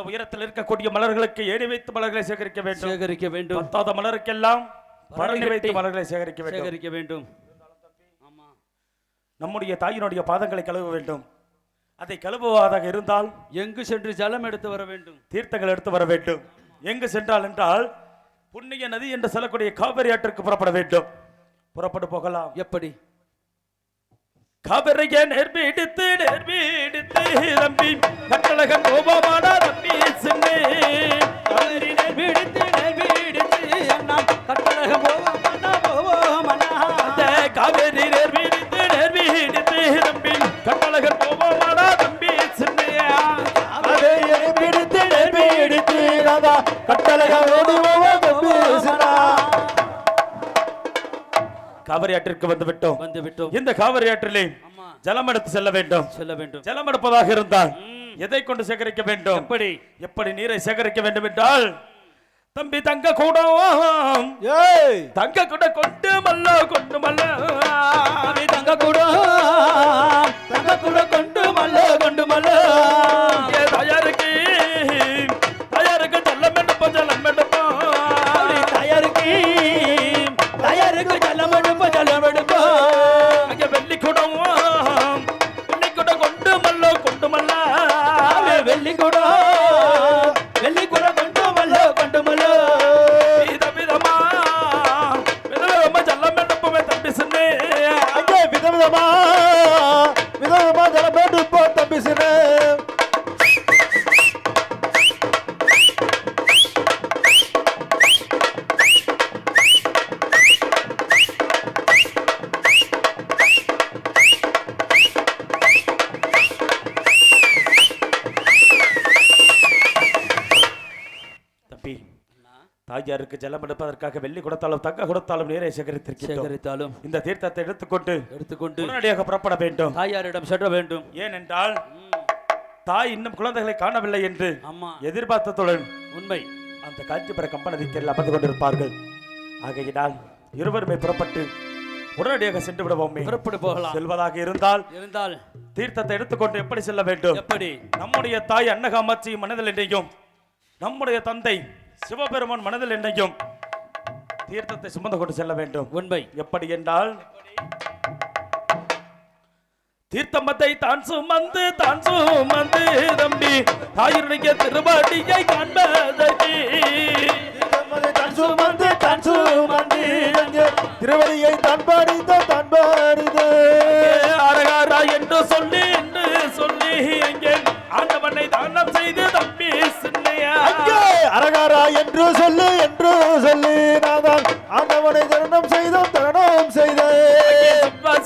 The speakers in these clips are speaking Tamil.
உயரத்தில் இருக்கக்கூடிய மலர்களுக்கு ஏறி வைத்து மலர்களை சேகரிக்க வேண்டும். பத்தாத மலருக்கெல்லாம் பரணி வைத்து மலர்களை சேகரிக்க வேண்டும். நம்முடைய தாயினுடைய பாதங்களை கழுவ வேண்டும். அதை கழுவுவதாக இருந்தால் எங்கு சென்று ஜலம் எடுத்து வர வேண்டும், தீர்த்தங்கள் எடுத்து வர வேண்டும். எங்கு சென்றால் என்றால் புண்ணிய நதி என்று சொல்லக்கூடிய காவிரி ஆற்றிற்கு புறப்பட வேண்டும். புறப்பட்டு போகலாம். எப்படி? காவிரியை நேர்பிடித்து தம்பி கட்டழகன் கோபமான தம்பி சின்னே காவிரி நேர்பிடித்து அண்ணா கட்டழகன் கோபமான காவிரி நேர்பிடித்து தம்பி கட்டழகன் கோபமான தம்பி சின்னே நேர்பிடித்து ராதா கட்டழகன் காவிரி ஆற்றிற்கு வந்து விட்டோம். இந்த காவிரி ஆற்றிலே ஜலம் எடுத்து செல்ல வேண்டும். ஜலம் எடுப்பதாக இருந்தால் எதை கொண்டு சேகரிக்க வேண்டும்? எப்படி நீரை சேகரிக்க வேண்டும் என்றால் தம்பி தங்க கூட கொண்டு மல்ல தங்க கூட கொண்டு மல்ல தயாருக்கு ஜலம் எடுப்போம் ஜலம் எடுப்போம் வெள்ளி குடம் கொண்டு மல்ல வெள்ளி கூட கொண்டு மல்ல விதவிதமா ஜலம் எடுப்போமே தம்பி சின்னே விதவிதமா ஜலம் எடுப்போம் தம்பி சின்னே. தாயாருக்கு ஜலம் எடுப்பதற்காக வெள்ளி கொடுத்தாலும் தங்க கொடுத்தாலும் நீரை சேகரித்தாலும் இந்த தீர்த்தத்தை எடுத்துக்கொண்டு உடனடியாக புறப்பட வேண்டும். தாயாரிடம் செல்ல வேண்டும். ஏனென்றால் தாய் இன்னும் குழந்தைகளை காணவில்லை என்று எதிர்பார்த்ததுடன் உண்மை அந்த காஞ்சிபுர கம்பனதிக்கெல்லாம் அமர்ந்து கொண்டிருப்பார்கள். ஆகையினால் இருவருமே புறப்பட்டு உடனடியாக சென்று விடுவோம். புறப்பட்டு போகலாம். செல்வதாக இருந்தால் தீர்த்தத்தை எடுத்துக்கொண்டு எப்படி செல்ல வேண்டும்? எப்படி? நம்முடைய தாய் அன்னகாமாட்சி மனதில் என்னையும் நம்முடைய தந்தை சிவபெருமான் மனதில் என்னையும் தீர்த்தத்தை சுமந்து கொண்டு செல்ல வேண்டும். உண்மை. எப்படி என்றால் தீர்த்தமத்தை தான் சுமந்து தம்பி தாயுடைய திருவடியை காண்பதற்கு திருவடியை தான் பாடிதோ அரகாரா என்று சொல்லி எங்கே ஆண்டவனை தானம் செய்து தம்பி சின்னையா அரகாரா என்று சொல்லி நாதான் ஆண்டவனை தரணம் செய்தேன்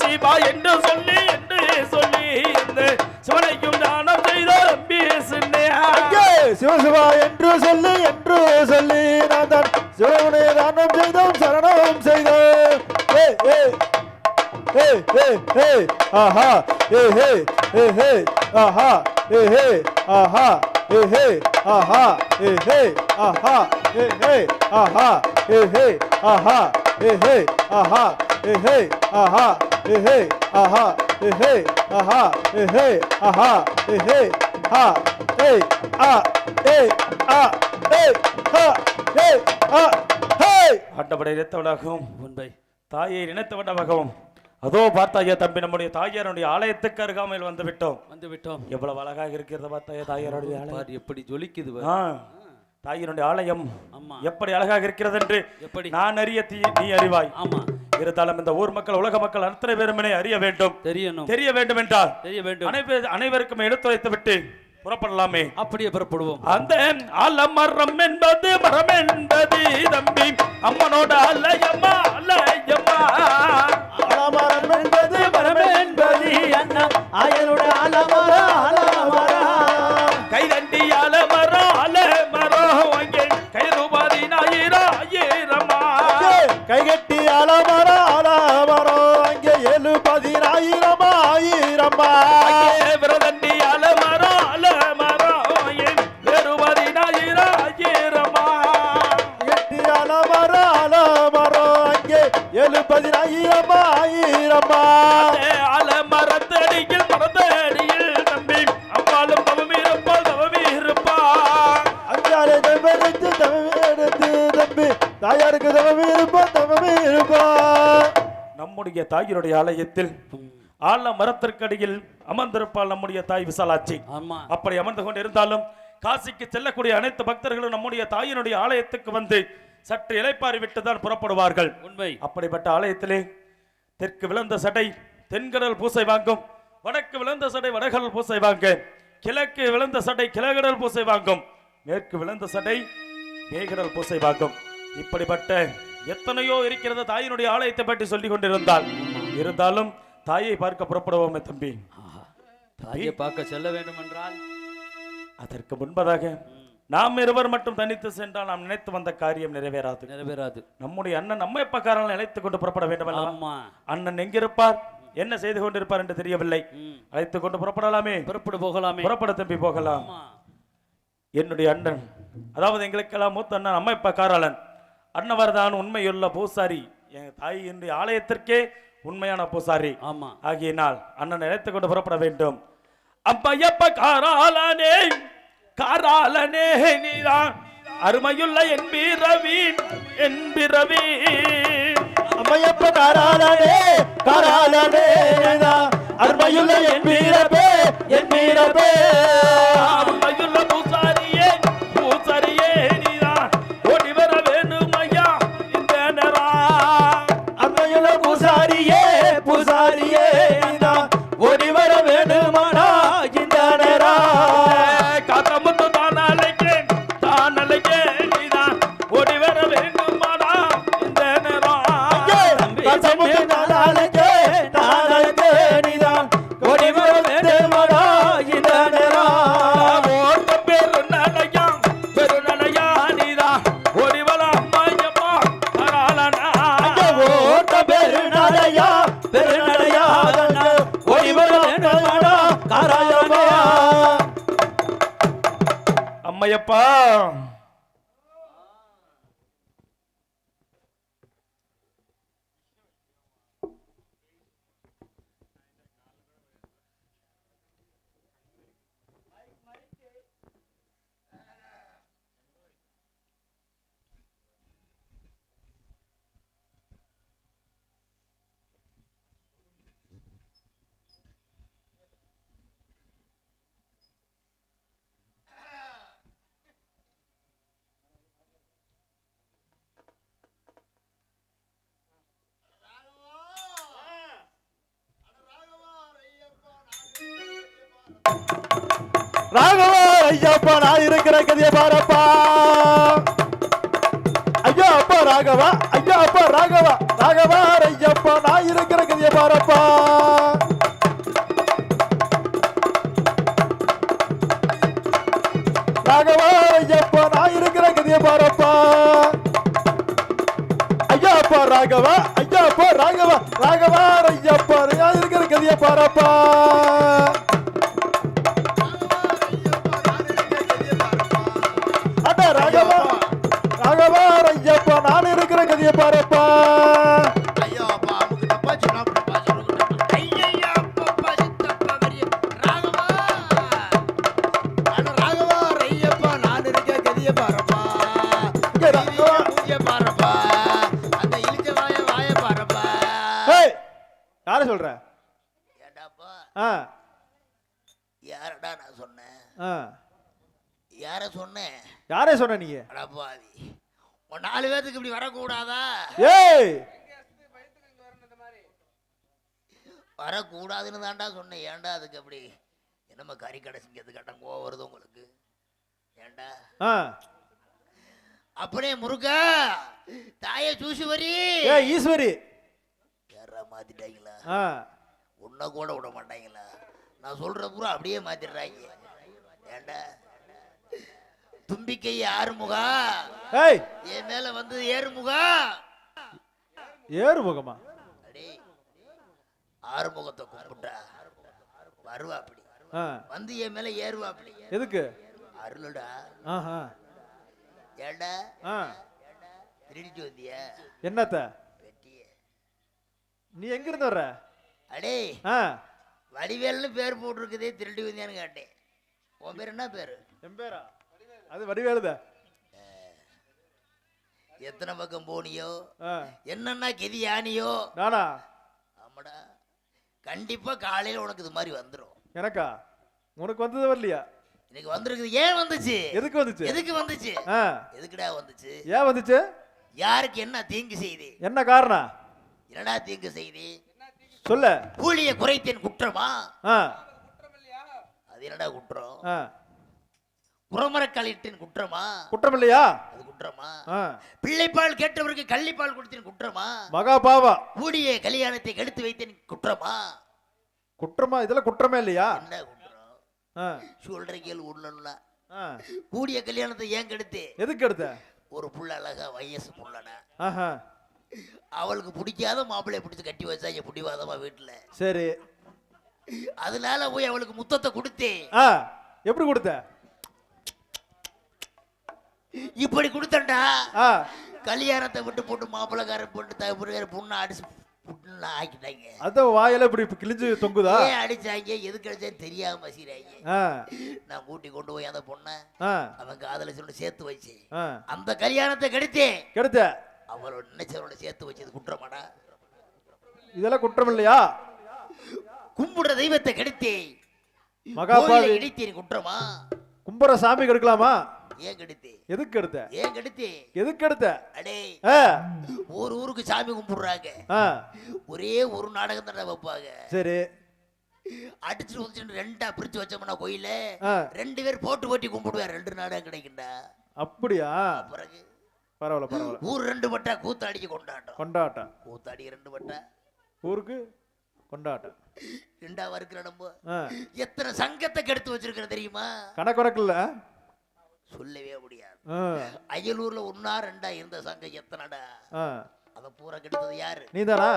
சிவா என்று சொல்லி இந்த சிவனையும் தானம் செய்த தம்பி சின்னையா சிவசிவா என்று சொல்லி நாதான் சிவனை தானம் செய்தோம் சரணம் செய்தோம். ஆஹா ஆஹா ஆஹா ஆஹா ஆஹா ஆஹா ஆஹா ஆஹா ஆஹா ஆஹா ஆஹா ஆஹா ஆண்டவனை நினைத்தவனாகவும் உண்மை தாயை நினைத்தவனாகவும் அதோ பார்த்தாயா தம்பி நம்முடைய தாயாருடைய ஆலயத்துக்கு அருகாமையில் வந்து விட்டோம். எவ்வளவு அழகாக இருக்கிறது பார்த்தாயா தாயாருடைய ஆலயம் எப்படி ஜொலிக்குது. தாயினுடைய ஆலயம் எப்படி அழகாக இருக்கிறது என்று நான் அறிய நீ அறிவாய். இருந்தாலும் இந்த ஊர் மக்கள் உலக மக்கள் அத்தனை பேருமே அறிய வேண்டும். தெரிய வேண்டும் என்றால் அனைவருக்கும் எடுத்துரைத்து விட்டு புறப்படலாமே. அப்படியே புறப்படுவோம். அந்த ஆலமரம் என்பது மரம் என்பது தம்பி அம்மனோட ஆலயம்மா ஆலமரம் என்பது மரம் என்பது அண்ணா ஆயனோட ஆலமரம் கைகட்டி அலமரம் அலமரம் அங்கே 70,000 ஆயிரமா விரதண்டி அலமரம் அலமரம் 70,000 ஆயிரமா கைகட்டி அலமரம் அலமரம் அங்கே 70,000 ஆயிரமா அலமரத்தடியில் மரத்தடியில் தம்பி அம்பாலும் தவமி இருப்பாள் தவமி இருப்பா அஞ்சாலே தம்பி தம்பி தாயாருக்கு தவமி இருப்பா நம்முடைய தாயினுடைய ஆலயத்தில் ஆல மரத்திற்கடியில் அமர்ந்திருப்பாள் நம்முடைய தாய் விசாலாட்சி. அப்படி அமர்ந்து கொண்டு இருந்தாலும் காசிக்கு செல்லக்கூடிய அனைத்து பக்தர்களும் நம்முடைய தாயினுடைய ஆலயத்துக்கு வந்து சற்று இளைப்பாறி விட்டுதான் புறப்படுவார்கள். உண்மை. அப்படிப்பட்ட ஆலயத்திலே தெற்கு விழுந்த சடை தென்கடல் பூசை வாங்கும், வடக்கு விழுந்த சடை வடகடல் பூசை வாங்க, கிழக்கு விழுந்த சடை கிழக்கடல் பூசை வாங்கும், மேற்கு விழுந்த சடை மேகடல் பூசை வாங்கும். இப்படிப்பட்ட எத்தனையோ இருக்கிறது தாயினுடைய ஆலயத்தை பற்றி சொல்லிக் கொண்டிருந்தால் இருந்தாலும் தாயை பார்க்க புறப்படுவோமே தம்பி. தாயை பார்க்க செல்ல வேண்டும் என்றால் அதற்கு முன்பதாக நாம் இருவர் மட்டும் தனித்து சென்றால் நாம் நினைத்து வந்த காரியம் நிறைவேறாது. நம்முடைய அண்ணன் நம்ம எப்பக்காரன் அழைத்துக் கொண்டு புறப்பட வேண்டும். அண்ணன் எங்கிருப்பார், என்ன செய்து கொண்டிருப்பார் என்று தெரியவில்லை. அழைத்துக் கொண்டு புறப்படலாமே. புறப்பட தம்பி போகலாம். என்னுடைய அண்ணன், அதாவது எங்களுக்கெல்லாம் மூத்த அண்ணன் அம்மா இப்ப காராளன் அண்ணவர் தான் உண்மையுள்ள பூசாரி. என் தாயினுடைய ஆலயத்திற்கே உண்மையான பூசாரி. ஆகியனால் அண்ணன் அழைத்துக் கொண்டு புறப்பட வேண்டும். அப்ப காராளனே காராளனே நீதான் அருமையுள்ள என்பிரவி அம்மையப்ப காராளனே காராளனே அருமையுள்ள என்பிரவே அருமையுள்ள பூசாரியே பூசாரியே நீதான் ஓடி வர வேண்டும் ஐயா இந்த நேரம். அருமையுள்ள பூசாரியே பூசாரியே நீதான் ஓடி வர வேண்டுமாடா இந்த நேரம். காத்தமுத்து தான் அழைக்கேன் நீதான் ஓடி வர வேண்டுமாடா இந்த நேரம். காத்தமுத்து தான் அழைக்கேன் நீதான் ஓடி வர வேண்டுமாடா இந்த நேரம். ஓட்ட பெருநடையா நீதான் ஓடி வர அம்மாயம்மா காராளனா. ஓட்ட பெருநடையா ஓடி வர வேண்டுமாடா காராளனா. அம்மையப்பா ராகவா ஐயப்பா நான் இருக்கிற கதிய பாரப்பா. ஐயா அப்பா ராகவா ஐயப்பா நான் இருக்கிற கதிய பாரப்பா. ராகவா ஐயப்பா நான் இருக்கிற கதிய பாரப்பா. ஐயா அப்பா ராகவா ஐயப்பா நான் இருக்கிற கதிய பாரப்பா. ஐயப்பா நான் இருக்கிற கதிய பாரப்பா. யார சொல்ற? யாரடா நான் சொன்னேன்? யாரே சொன்ன நீங்க? உன் 4 பேருக்கு இப்படி வரக்கூடாதா? வரக்கூடாதுன்னு தான்டா சொன்னேன். ஏன்டா அதுக்கு அப்படி என்னமா கறி கடை சிங்கிறது கட்டம் கோவம் வருது உங்களுக்கு? ஏன்டா அப்படியே முருகா தாயை சூசி வரி ஈஸ்வரி யாரா மாத்திட்டாங்களா? உன்னை கூட விட மாட்டாங்களா? நான் சொல்ற பூரா அப்படியே மாத்திடுறாங்க. ஏன்டா தும்பிக்கை ஆறுமுகா என் மேல வந்து ஏறுமுகா ஏறுமுகமா? அடே ஆறுமுகத்தை கும்பிட்டா வருவா அப்படி வந்து என் மேல ஏறுவா அப்படி. எதுக்கு? அருளுடா. ஏடா திருடிட்டு வந்திய என்னத்த? பெட்டிய. நீ எங்க இருந்து வர்ற? அடே வடிவேல்னு பேர் போட்டிருக்குதே, திருடி வந்தியான்னு கேட்டேன். உன் பேர் என்ன பேரு? என் பேரா? அது வடிவேலுத. எத்தனை பக்கம் போனியோ, என்னன்னா கெதி யானியோ? நானா? ஆமாடா, கண்டிப்பா காலையில உனக்கு இது மாதிரி வந்துடும். எனக்கா? உனக்கு வந்தது வரலையா? எனக்கு வந்திருக்குது. ஏன் வந்துச்சு? எதுக்கு வந்துச்சு? எதுக்கு வந்துச்சு? எதுக்குடா வந்துச்சு? ஏன் வந்துச்சு? யாருக்கு என்ன தீங்கு செய்தி? என்ன காரணம்? என்னடா தீங்கு செய்தி சொல்ல. கூலிய குறைத்தேன் குற்றமா? அது என்னடா குற்றம்? புறமரக்களிட்டேன் குற்றமா? குற்றம் இல்லையா? அது குற்றமா? பிள்ளைப்பால் கேட்டவருக்கு கள்ளிப்பால் கொடுத்தேன் குற்றமா? மகா பாவா. கூடிய கல்யாணத்தை கெடுத்து வைத்தேன் குற்றமா? குற்றமா? இதெல்லாம் குற்றமே இல்லையா? என்ன குற்றம் சொல்ற கேள்வி ஒண்ணுல. கூடிய கல்யாணத்தை ஏன் கெடுத்து? எதுக்கு எடுத்த? ஒரு புள்ள அழகா வயசு புள்ளனா, அவளுக்கு பிடிக்காத மாப்பிள்ளைய பிடிச்சு கட்டி வச்சாங்க பிடிவாதமா வீட்டுல. சரி, அதனால போய் அவளுக்கு முத்தத்தை கொடுத்தேன். எப்படி கொடுத்த? இப்படி கொடுத்தா கல்யாணத்தை விட்டு போட்டு மாப்பிள்ளைக்காரன் போட்டு தகுப்புற பொண்ணு அடிச்சு புட்டுன்னு ஆக்கிட்டாங்க. அத வாயில இப்படி கிழிஞ்சு தொங்குதா? அடிச்சாங்க. எதுக்கு அடிச்சான்னு தெரியாம மசிறாங்க. நான் கூட்டி கொண்டு போய் அந்த பொண்ணை அவன் காதல சொல்லி சேர்த்து வச்சு அந்த கல்யாணத்தை கெடுத்த அவளோட நினைச்சவரோட சேர்த்து வச்சது குற்றமாடா? இதெல்லாம் குற்றம் இல்லையா? கும்பிடுற தெய்வத்தை கெடுத்தே மகாபாவி இடித்தேன் குற்றமா? கும்புற சாமி கெடுக்கலாமா? ஏன் கெடுத்தே? எதுக்கு எடுத்த? ஏன் கெடுத்தே? எதுக்கு எடுத்த? அடே ஒரு ஊருக்கு சாமி கும்பிடுறாங்க, ஒரே ஒரு நாடகம் தான் வைப்பாங்க. சரி, அடிச்சுட்டு வந்துட்டு ரெண்டா பிரிச்சு வச்சோம்னா கோயில 2 பேர் போட்டு போட்டி கும்பிடுவார். 2 நாடகம் கிடைக்குண்டா. அப்படியா? பிறகு பரவாயில்ல பரவாயில்ல. ஊர் 2 பட்டா கூத்தாடிக்கு கொண்டாட்டம். கூத்தாடி 2 பட்டா ஊருக்கு கொண்டாட்டம். 2ஆவது இருக்கிற நம்ம எத்தனை சங்கத்தை கெடுத்து வச்சிருக்கிற தெரியுமா? கணக்குறக்குல்ல சொல்லவே முடியாது. அயலூர்ல 1 2 இருந்த சங்கம் எத்தனைடா? அத பூரா கெடுத்தது யாரு? நீதானா?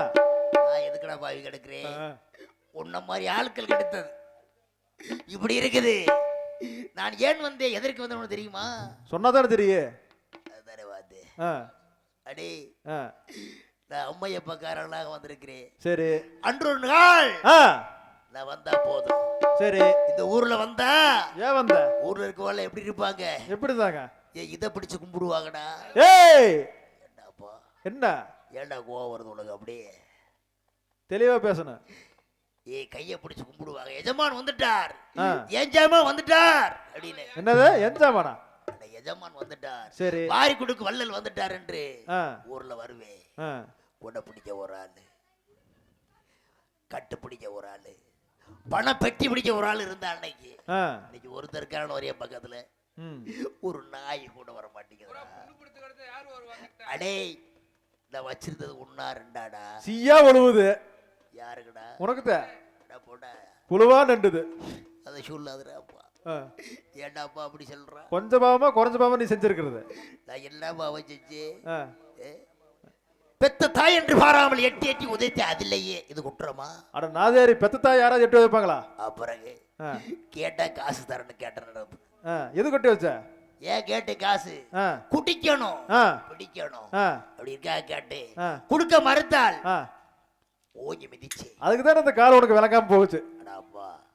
நான் எதுக்குடா பாவி கெடுக்கிறேன்? உன்ன மாதிரி ஆட்கள் கெடுத்தது. இப்படி இருக்குது. நான் ஏன் வந்தேன், எதற்கு வந்தேன் தெரியுமா? சொன்னாதானே தெரியும். அதானே வாத்து. அடே நான் அம்மையப்பக்காரனாக வந்திருக்கிறேன். சரி, அன்று ஒரு நாள் நான் வந்தா போதும். சரி, இந்த ஊர்ல வந்தா ஏன் வந்த? ஊர்ல இருக்கவங்க எப்படி இருப்பாங்க? எப்படிதாங்க? இதை பிடிச்சு கும்பிடுவாங்கடா. ஏய் என்னப்பா? என்ன ஏண்டா கோவம் வருது உனக்கு? அப்படியே தெளிவா பேசணும். கைய பிடிச்சு கும்பிடுவாங்க. எஜமான் வந்துட்டார், எஜமான் வந்துட்டார் அப்படின்னு. என்னது எஜமானா? எஜமான் வந்துட்டார். சரி, வாரி கொடுக்கு வள்ளல் வந்துட்டார் என்று ஊர்ல வருவேன். உட பிடிக்க ஒரு ஆளு, கட்டு பிடிக்க ஒரு ஆளு, பண பெட்டி பிடிக்க ஒரு ஆள் இருந்தா அன்னைக்கு. இன்னைக்கு ஒருத்தருக்கான ஒரே பக்கத்துல ஒரு நாய் கூட வர மாட்டேங்குது. அடே நான் வச்சிருந்தது 1 2 சியா ஒழுவுது. யாருக்குடா? உனக்குதா போட புழுவா நண்டுது. அதை சொல்லாதுடாப்பா. ஏண்டாப்பா அப்படி சொல்ற? கொஞ்சம் பாவமா குறைஞ்ச பாவமா நீ செஞ்சிருக்கிறது. நான் என்ன பாவம் செஞ்சு? பெத்த தாய் என்று பாராமல் எட்டி எட்டி உதைத்த அதிலேயே இது குற்றமா? அட நாதேரி, பெத்த தாய் யாராவது எட்டி வைப்பாங்களா? பிறகு கேட்டா காசு தரணும் கேட்ட. எது கொட்டி வச்ச? ஏன் கேட்டு காசு குடிக்கணும் பிடிக்கணும் அப்படி இருக்கா? கேட்டு குடுக்க மறுத்தால் ஓங்கி மிதிச்சு. அதுக்குதான் அந்த கால் உனக்கு விளங்காம போச்சு.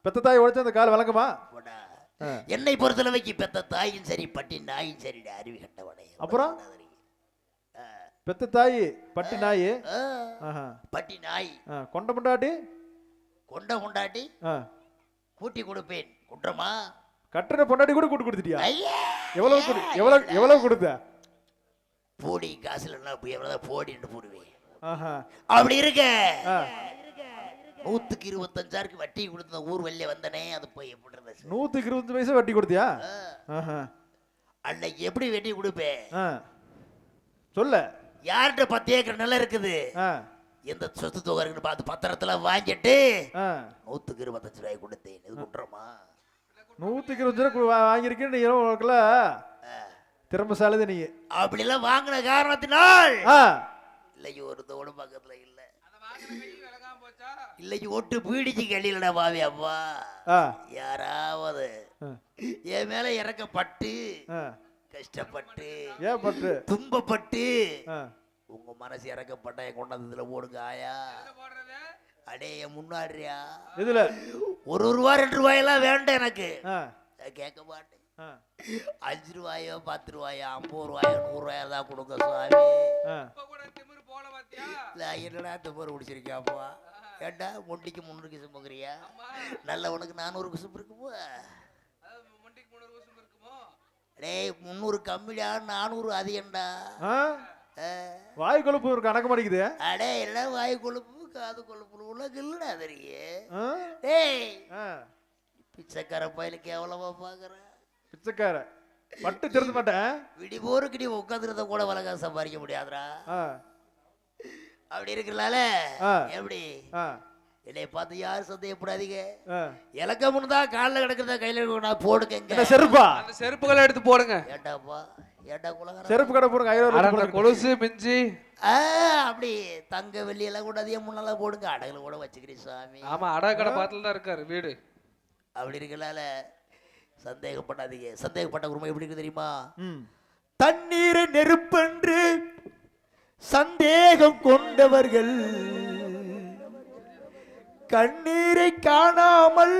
பெத்த தாய் உடைச்சு அந்த கால் விளங்குமா? என்னை பொறுத்தளவைக்கு பெத்த தாயும் சரி பட்டி நாயும் சரி அறிவி கட்டவனே. அப்புறம் பெத்த தாய் பட்டி நாய், பட்டி நாய் கொண்ட முண்டாட்டி கூட்டி கொடுப்பேன் குற்றமா? கட்டுற பொண்டாட்டி கூட கூட்டு கொடுத்துட்டியா? எவ்வளவு கொடுத்த? போடி காசுல எவ்வளவு போடின்னு போடுவேன். அப்படி இருக்க 125,000 வட்டி கொடுத்த ஊர் வெளியே வந்தனே. அது போய் எப்படி 125 பைசா வட்டி கொடுத்தியா? அன்னைக்கு எப்படி வெட்டி கொடுப்பேன் சொல்ல? யார்கிட்ட 10 ஏக்கர் நிலம் இருக்குது, எந்த சொத்து தொகை இருக்குன்னு பார்த்து பத்திரத்துல வாங்கிட்டு 125 ரூபாய் கொடுத்தேன். இது குற்றமா? 125 ரூபாய் வாங்கியிருக்கேன் நீ. திறமைசாலது நீ. அப்படிலாம் வாங்கின காரணத்தினால் இல்லைக்கு ஒரு தோட பக்கத்துல இல்ல இல்லைக்கு ஒட்டு பீடிச்சு கழிலடா பாவி அப்பா யாராவது என் மேல இறக்கப்பட்டு கஷ்டப்பட்டு ஏப்பட்டு துன்பப்பட்டு உங்க மனசு இறக்கப்பட்ட என் கொண்டாந்ததுல போடுங்க ஆயா அடே என் முன்னாடியா இதுல ஒரு ரூபா 2 ரூபாயெல்லாம் வேண்டாம் எனக்கு கேட்க மாட்டேன் 5 ரூபாயோ 10 ரூபாயோ 50 ரூபாயோ 100 ரூபாயோ தான் கொடுங்க சுவாமி என்னடா திமிரு பிடிச்சிருக்கியாப்பா ஏண்டா மொண்டிக்கு 300 கிசம் போகிறியா நல்லவனுக்கு 400 கிசம் இருக்குமோ டேய் 300 கம்மிடா 400 அதிகம்டா வாய் கொழுப்பு ஒரு கணக்கு மாட்டேங்குது அடே எல்லாம் வாய் கொழுப்பு காது கொழுப்பு உலக இல்லடா தெரியே டேய் பிச்சைக்கார பையனுக்கு எவ்வளவா பாக்குற பிச்சைக்கார பட்டு திறந்து மாட்டேன் விடி போருக்கு நீ உட்காந்துருந்த கூட வழக்கா சம்பாதிக்க முடியாதுடா அப்படி இருக்கிறனால எப்படி என்னை பார்த்து யாரும் சந்தேகப்படாதீங்க இலக்க முன்னதான் காலில் கிடக்கிறத கையில போடுங்க செருப்பா அந்த செருப்புகளை எடுத்து போடுங்க ஏண்டாப்பா ஏண்டா குலகார செருப்பு கடை போடுங்க கொலுசு மிஞ்சி அப்படி தங்க வெள்ளி எல்லாம் கூட அதிகம் முன்னெல்லாம் போடுங்க அடகுல கூட வச்சுக்கிறேன் சாமி ஆமா அடகு கடை பாத்துல தான் இருக்காரு வீடு அப்படி இருக்கனால சந்தேகப்படாதீங்க சந்தேகப்பட்ட குடும்பம் எப்படி இருக்கு தெரியுமா தண்ணீரை நெருப்பென்று சந்தேகம் கொண்டவர்கள் கண்ணீரை காணாமல்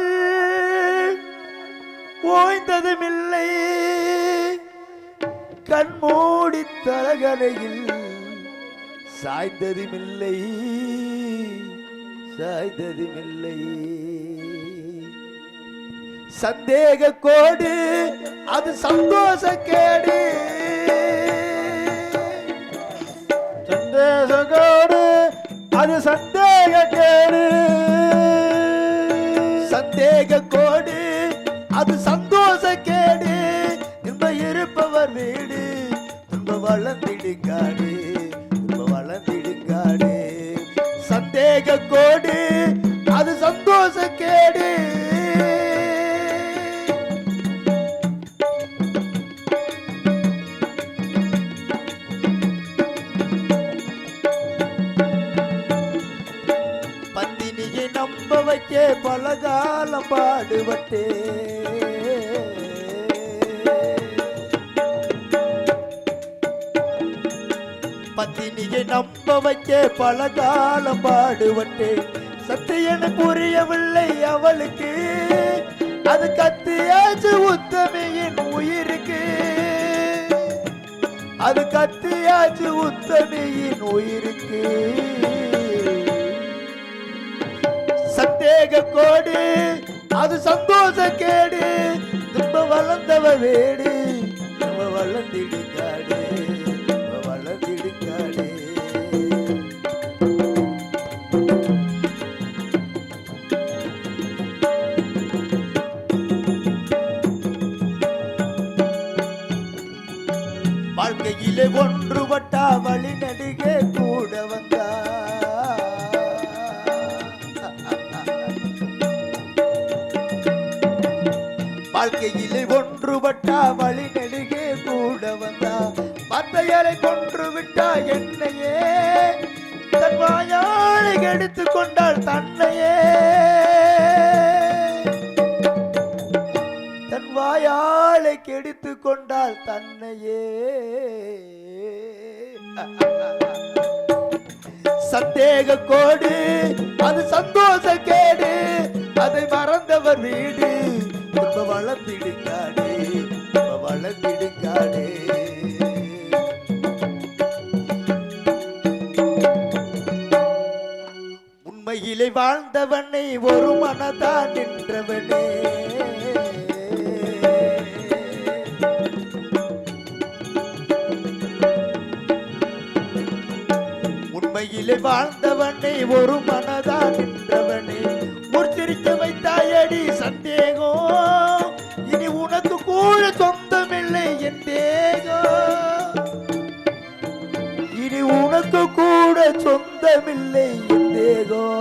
ஓய்ந்ததுமில்லை கண்மூடி தலகனையில் சாய்ந்ததுமில்லை சாய்ந்ததுமில்லை சந்தேக கோடு அது சந்தோஷ கேடு சந்தேக கோடு அது சந்தேக கேடு சந்தேக கோடு அது சந்தோஷ கேடு இன்ப இருப்பவர் வீடு இன்ப வளர்ந்திடுங்காடு இன்ப வளர்ந்திடுங்காடு சந்தேக கோடு அது சந்தோஷ கேடு பந்தினியை நம்ப வைக்க பலகாலம் பாடுபட்டே பத்தினியை நம்ப வைக்க பலகாலம் பாடுபட்டே சத்தியன புரியவில்லை அவளுக்கு அது கத்தியாச்சு உத்தமியின் உயிருக்கு அது கத்தியாச்சு உத்தமியின் உயிருக்கு சந்தேக கோடு அது சந்தோஷ கேடு துன்ப வளர்ந்தவ வேடு நம்ம வளர்ந்திடுங்காடு வளர்ந்திடுங்காடு வாழ்க்கையிலே ஒன்றுபட்டா வழி நடுகே கூட வந்தா வாழ்க்கையிலே ஒன்றுபட்டா வழி நெடுகே கூட வந்தா மத்தையரை கொன்று விட்டா என்னையே தன் வாயாளை எடுத்து கொண்டாள் தன்னையே தன் வாயாளை கெடுத்து கொண்டாள் தன்னையே சந்தேக கோடு அது சந்தோஷ கேடு அதை மறந்தவர் வீடு வளர்ந்திடுங்காடே வளர்ந்திடுங்காடே உண்மையிலே வாழ்ந்தவனை ஒரு மனதான் நின்றவனே உண்மையிலே வாழ்ந்தவனை ஒரு மனதான் நின்றவனே முற்சிரிக்க வைத்தாயடி சந்தேகம் இனி உனக்கு கூட சொந்தமில்லை என் தேகம் இனி உனக்கு கூட சொந்தமில்லை என் தேகம்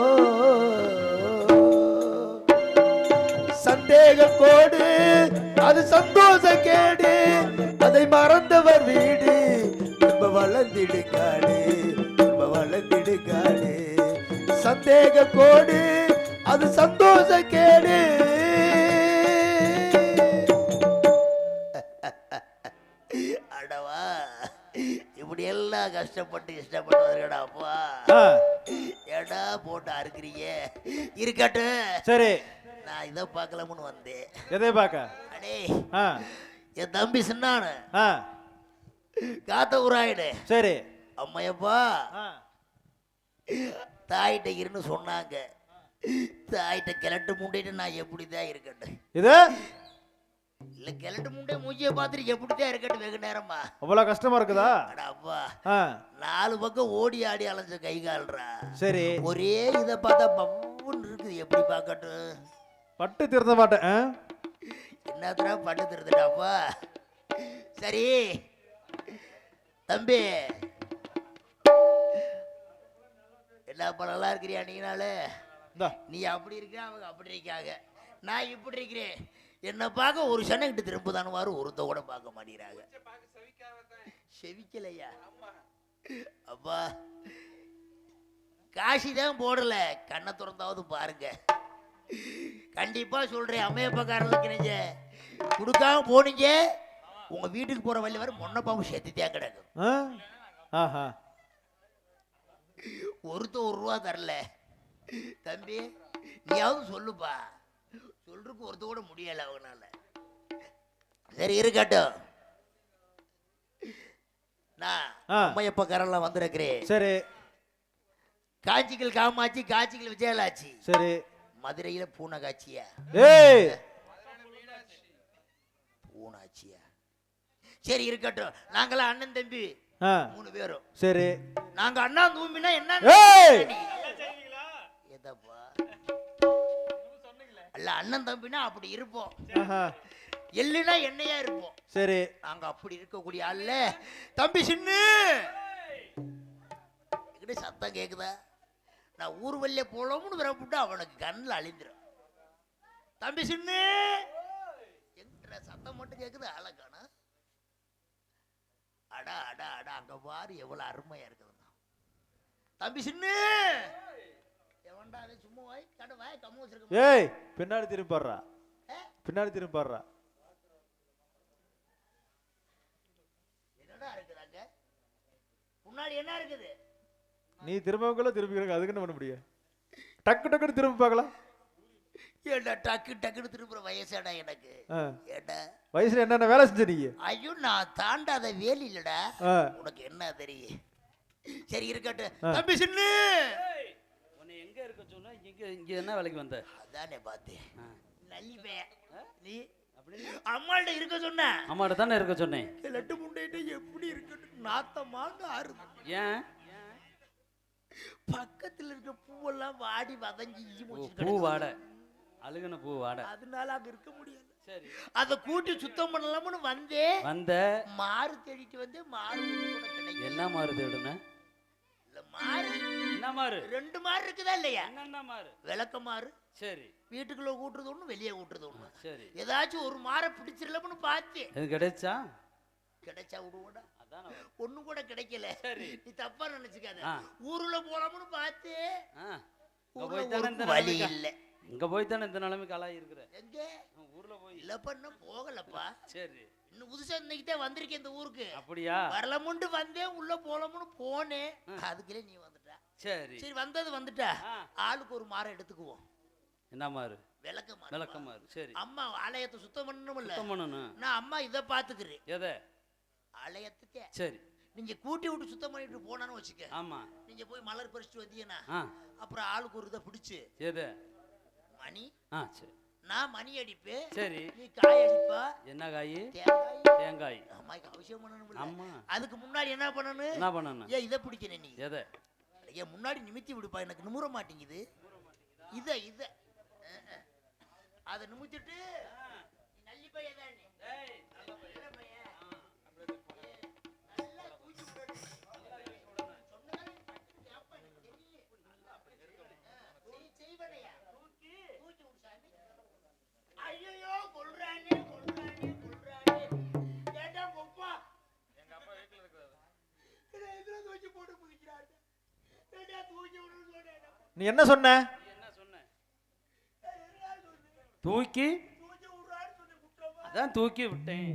சந்தேக கோடு அது சந்தோஷ கேடு அதை மறந்தவர் வீடு நம்ம வளர்ந்திடுங்காடு நம்ம சந்தேக கோடு அது சந்தோஷ கேடு. அடவா இப்படி எல்லாம் கஷ்டப்பட்டு இஷ்டப்பட்டு வருகடா அப்பா. ஏடா போட்டு அறுக்கிறீங்க. இருக்கட்டும் சரி, நான் இதை பார்க்கலாம்னு வந்தேன். எதை பார்க்க? அடே என் தம்பி சின்னானு காத்த உராயிடு. சரி அம்மையப்பா தாயிட்ட இருன்னு சொன்னாங்க. தாயிட்ட கிளட்டு முண்டைட்டு நான் எப்படிதான் இருக்கட்டும். இது இல்ல கிளட்டு முண்டை மூஞ்சிய பார்த்துட்டு எப்படிதான் இருக்கட்டும் வெகு நேரமா. அவ்வளவு கஷ்டமா இருக்குதா? அட அப்பா 4 பக்கம் ஓடி ஆடி அலைஞ்ச கை கால்றா. சரி ஒரே இதை பார்த்தா பவுன்னு இருக்குது. எப்படி பார்க்கட்டும்? பட்டு திருந்த மாட்டேன். என்னத்தரா பட்டு திருந்துட்டாப்பா. சரி தம்பி என்னப்பா நல்லா இருக்கிறியா? நீனாலே நீ அப்படி இருக்க, அவங்க அப்படி இருக்காங்க, நான் இப்படி இருக்கிறேன். என்ன பார்க்க ஒரு சனங்கிட்ட திரும்புதானுவாரு, ஒருத்த கூட பார்க்க மாட்டேங்கிறாங்க. செவிக்கலையா? அப்பா காசி தான் போடல, கண்ணை திறந்தாவது பாருங்க. கண்டிப்பா சொல்றேன், அம்மையப்பக்காரர்களுக்கு நீங்க கொடுக்காம போனீங்க, உங்க வீட்டுக்கு போற வழி வர முன்னப்பாவும் செத்துத்தியா கிடக்கும். ஒருத்த 1 ரூபா தரல தம்பி, நீயாவது சொல்லுப்பா. சொல்றதுக்கு ஒருத்த கூட முடியல அவனால. சரி இருக்கட்டும், நான் அம்மையப்பக்காரெல்லாம் வந்திருக்கிறேன். சரி காட்சிகள் காமாட்சி, காட்சிகள் விஜயலாட்சி. சரி மதுரையில பூனை காட்சியா? பூனாச்சியா? சரி இருக்கட்டும், நாங்களாம் அண்ணன் தம்பி 3 பேரும். சரி நாங்க அண்ணா தூம்பினா என்ன அல்ல, அண்ணன் தம்பினா அப்படி இருப்போம், எல்லுனா என்னையா இருப்போம். சரி நாங்க அப்படி இருக்கக்கூடிய ஆள்ல தம்பி சின்னு சத்தம் கேக்குதா? நான் ஊர் வழிய போலோம்னு விரப்பிட்டு அவனுக்கு கண்ணில் அழிந்துரும். தம்பி சின்னு என்ற சத்தம் மட்டும் கேக்குது, ஆளக்கானா? அடா அடா அடா, அங்க பாரு எவ்வளவு அருமையா இருக்குதுன்னா. தம்பி சின்னு எவன்டா அது? சும்மா வாய் கட வாய் கம்ம வச்சிருக்க. ஏய் பின்னாடி திரும்பி பாடுறா, பின்னாடி திரும்பி பாடுறா. என்னடா இருக்குதாங்க முன்னாடி? என்ன இருக்குது? நீ திரும்பவங்கள திரும்பி அதுக்கு என்ன பண்ண முடியும்? டக்கு டக்குன்னு திரும்பி பார்க்கலாம். ஏண்டா டக்கு டக்குன்னு திரும்புற வயசாடா எனக்கு. ஏண்டா வயசுல என்னென்ன வேலை செஞ்ச நீ? ஐயோ நான் தாண்டாத வேலி இல்லடா, உனக்கு என்ன தெரியும்? சரி இருக்கட்டும் தம்பி சின்னு. உன்னை எங்க இருக்க சொன்னா? இங்க என்ன வேலைக்கு வந்த? அதானே பார்த்தேன். நல்லிப்பே நீ அம்மாள்ட்ட இருக்க சொன்ன. அம்மாட்ட தானே இருக்க சொன்னேன். லட்டு முண்டைட்டு எப்படி இருக்கட்டும் நாத்தமான்னு ஆறுது. ஏன்? பக்கத்துல இருக்க பூவெல்லாம் வாடி வதங்கி பூ வாட, அழுகுன பூ வாட, அதனால அங்க இருக்க முடியல. சரி அத கூட்டி சுத்தம் பண்ணலாம்னு வந்த மாறு தேடிட்டு வந்து மாறு கூட கிடைக்கும். என்ன மாறு தேடுன? இல்ல மாறு என்ன மாறு? 2 மாறு இருக்குதா இல்லையா? என்ன மாறு? விளக்க மாறு. சரி வீட்டுக்குள்ள கூட்டுறது ஒண்ணு, வெளியே கூட்டுறது ஒண்ணு. சரி ஏதாச்சும் ஒரு மாறை பிடிச்சிடலாம்னு பார்த்தேன். இது கிடைச்சா? கிடைச்சா விடுவோடா, அதான் ஒண்ணு கூட கிடைக்கல. சரி நீ தப்பா நினைச்சுக்காத. ஊருல போலாம்னு பார்த்து வழி இல்ல. இங்க போய் தானே இந்த நிலைமைக்கு ஆளாகி இருக்கிற. எங்க ஊர்ல போய் இல்ல பண்ண போகலப்பா. சரி இன்னும் புதுசா இன்னைக்கிட்டே வந்திருக்கேன் இந்த ஊருக்கு. அப்படியா? வரலமுண்டு வந்தேன், உள்ள போலாம்னு போனேன், அதுக்குள்ளே நீ வந்துட்ட. சரி சரி வந்தது வந்துட்டா, ஆளுக்கு ஒரு மாறை எடுத்துக்குவோம். என்ன மாறு? விளக்க மாறு. விளக்க மாறு. சரி அம்மா ஆலயத்தை சுத்தம் பண்ணணும் இல்ல? சுத்தம் பண்ணணும். நான் அம்மா இதை பாத்துக்கிறேன். எதை? ஆலயத்துக்கே. சரி நீங்க கூட்டி விட்டு சுத்தம் பண்ணிட்டு போனான்னு வச்சுக்க. ஆமா நீங்க போய் மலர் பறிச்சுட்டு வந்தீங்கன்னா அப்புறம் ஆளுக்கு ஒரு இதை பிடிச்சு எதை மணி. சரி நான் மணி அடிப்பேன். சரி நீ காய் அடிப்பா. என்ன காய்? தேங்காய். அம்மாக்கு அவசியம் பண்ணணும். ஆமா அதுக்கு முன்னாடி என்ன பண்ணணும்? என்ன பண்ணணும்? ஏன் இதை பிடிக்கணும் நீ? எதை? ஏன் முன்னாடி நிமித்தி விடுப்பா, எனக்கு நிமுற மாட்டேங்குது. இத அதை நிமித்திட்டு நல்லி பையன் தான் நீ. ஐயோ கொல்றானே கொல்றானே கொல்றானே. ஏண்டா பொப்பா, எங்க அப்பா வீட்ல இருக்காரு. இதை எதுல தூக்கி போட்டு குதிக்கிறாரு. ஏண்டா தூக்கி விடுன்னு சொன்னேன். நீ என்ன சொன்ன? தூக்கி அதான் தூக்கி விட்டேன்.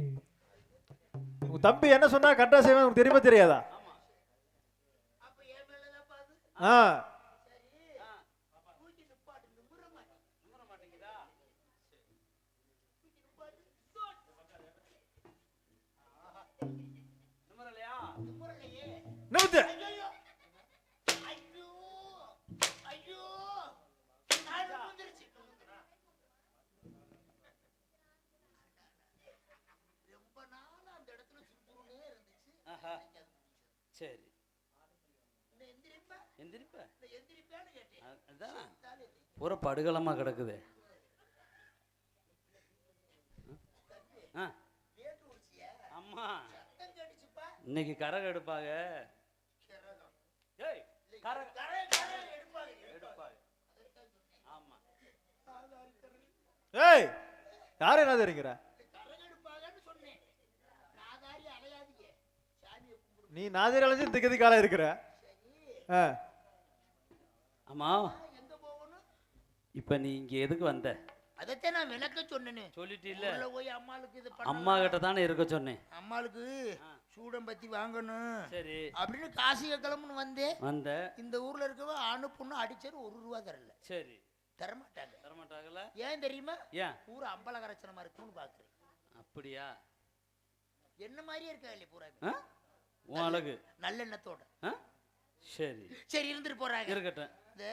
உங்க தம்பி என்ன சொன்னா கரெக்டா செய்வேன், உனக்கு தெரியுமா தெரியாதா? ஆ நிமித்து. சரி எந்திரிப்ப அதான் பூரா படுகளமா கிடக்குது. அம்மா இன்னைக்கு கரகம் எடுப்பாங்க. ஏய், எடுப்பாங்க. ஆமா. ஏய், யாரு என்ன தெரியுங்கிற? நீ நாதிரி அலைஞ்சு இந்த கதி காலம் இருக்கிற. ஆமா, இப்ப நீ இங்க எதுக்கு வந்த? அதத்தான் நான் விளக்க சொன்னேன்னு சொல்லிட்டீல்ல. போய் அம்மாளுக்கு இது அம்மா கிட்ட தானே இருக்க சொன்னேன். அம்மாளுக்கு சூடம்பத்தி வாங்கணும் சரி அப்படின்னு காசு கிளம்புன்னு வந்த இந்த ஊர்ல இருக்கவ அணு பொண்ணு அடிச்சாரு ₹1 தரல. சரி தரமாட்டாங்கல்ல. ஏன் தெரியுமா? ஏன் ஊர் அம்பல கரைச்சனமா இருக்குன்னு பாக்குறேன். அப்படியா? என்ன மாதிரியே இருக்கா இல்லையா பூரா உன் அழகு நல்லெண்ணத்தோட. சரி சரி இருந்துட்டு போறாங்க. இருக்கட்டும். இந்த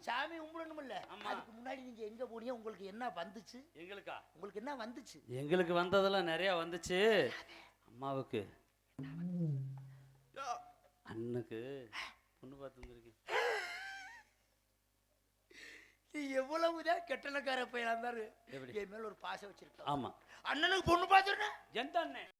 சாமி கும்பிடணும் இல்ல, அதுக்கு முன்னாடி நீங்க எங்க போனீங்க? உங்களுக்கு என்ன வந்துச்சு? எங்களுக்கா? உங்களுக்கு என்ன வந்துச்சு? எங்களுக்கு வந்ததெல்லாம் நிறைய வந்துச்சு. அம்மாவுக்கு அண்ணுக்கு பொண்ணு பார்த்து வந்திருக்கேன். எவ்வளவுதான் கெட்டனக்கார பையனா இருந்தாரு என் மேல ஒரு பாசம் வச்சிருக்க. ஆமா, அண்ணனுக்கு பொண்ணு பார்த்துருந்தேன். எந்த அண்ணன்?